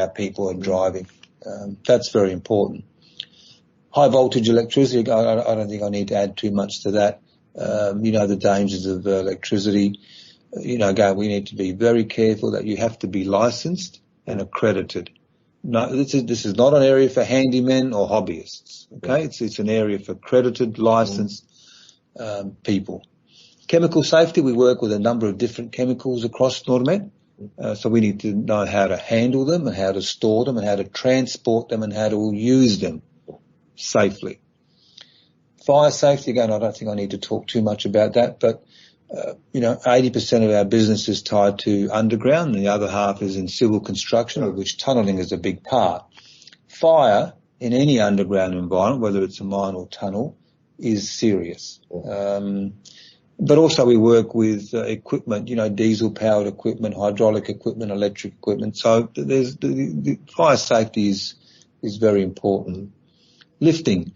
our people are driving. That's very important. High voltage electricity, I don't think I need to add too much to that. The dangers of electricity. Again, we need to be very careful that you have to be licensed and accredited. No, this is not an area for handymen or hobbyists. Okay, it's an area for accredited, licensed people. Chemical safety, we work with a number of different chemicals across Normet. So we need to know how to handle them and how to store them and how to transport them and how to use them safely. Fire safety, again, I don't think I need to talk too much about that, but 80% of our business is tied to underground, and the other half is in civil construction, of which tunnelling is a big part. Fire in any underground environment, whether it's a mine or tunnel, is serious. But also we work with equipment, diesel-powered equipment, hydraulic equipment, electric equipment. So there's the fire safety is very important. Lifting,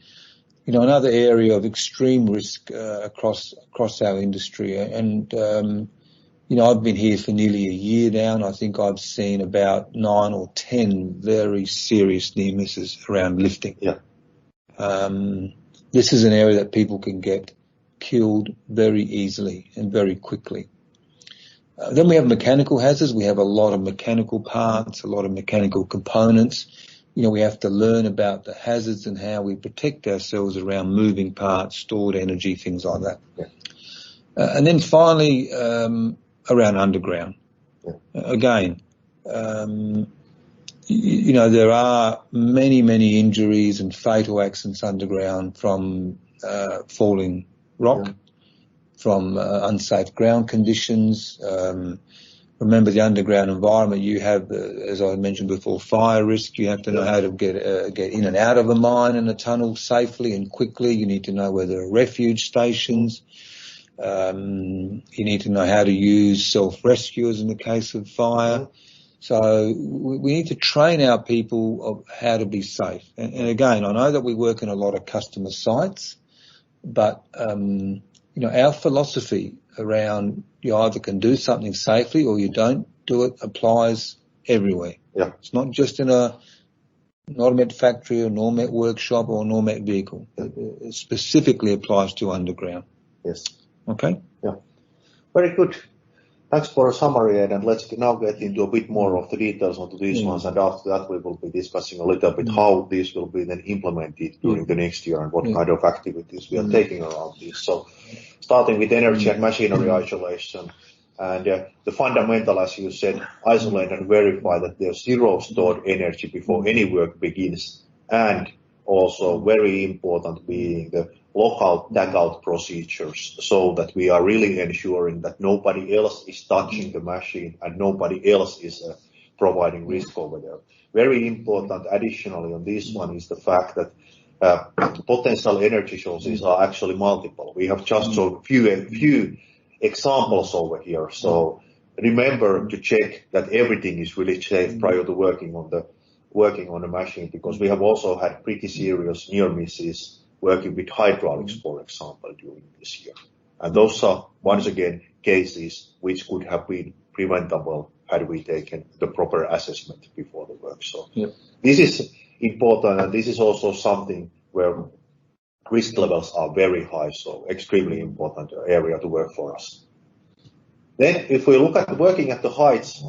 another area of extreme risk across our industry. And I've been here for nearly a year now, and I think I've seen about 9 or 10 very serious near misses around lifting. This is an area that people can get killed very easily and very quickly. Then we have mechanical hazards. We have a lot of mechanical parts, a lot of mechanical components. We have to learn about the hazards and how we protect ourselves around moving parts, stored energy, things like that. And then finally, around underground. Again, there are many injuries and fatal accidents underground from falling rock, from unsafe ground conditions. Remember, the underground environment, you have, as I mentioned before, fire risk. You have to know how to get in and out of a mine and a tunnel safely and quickly. You need to know where there are refuge stations. You need to know how to use self-rescuers in the case of fire. So we need to train our people of how to be safe. And again, I know that we work in a lot of customer sites, but our philosophy around you either can do something safely or you don't do it applies everywhere. It's not just in a Normet factory or Normet workshop or Normet vehicle. It specifically applies to underground. Okay? Very good. Thanks for a summary, Ed, and let's now get into a bit more of the details onto these ones, and after that we will be discussing a little bit how these will be then implemented during the next year and what kind of activities we are taking around this. So starting with energy and machinery isolation, and the fundamental, as you said, isolate and verify that there's zero stored energy before any work begins, and also very important being the lockout tagout procedures, so that we are really ensuring that nobody else is touching the machine and nobody else is providing risk over there. Very important additionally on this one is the fact that potential energy sources are actually multiple. We have just shown few examples over here, so remember to check that everything is really safe prior to working on the machine, because we have also had pretty serious near misses working with hydraulics, for example, during this year. And those are, once again, cases which could have been preventable had we taken the proper assessment before the work. So this is important, and this is also something where risk levels are very high, so extremely important area to work for us. Then if we look at working at the heights,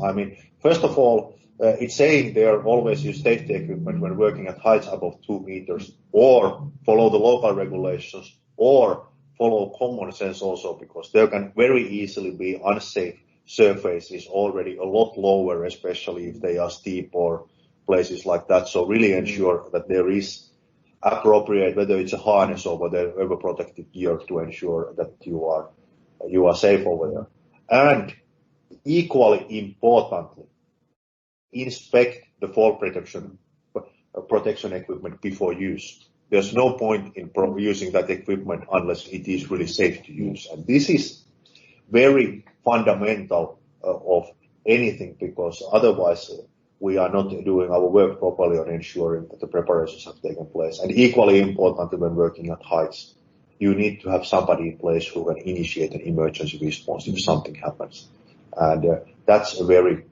first of all, it's saying there always use safety equipment when working at heights above 2 meters, or follow the local regulations, or follow common sense also, because there can very easily be unsafe surfaces already a lot lower, especially if they are steep or places like that. So really ensure that there is appropriate, whether it's a harness or whatever protective gear, to ensure that you are safe over there. And equally importantly, inspect the fall protection equipment before use. There's no point in using that equipment unless it is really safe to use. And this is very fundamental of anything, because otherwise we are not doing our work properly on ensuring that the preparations have taken place. And equally important when working at heights, you need to have somebody in place who can initiate an emergency response if something happens. And that's a very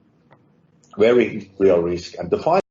Very real risk. And the final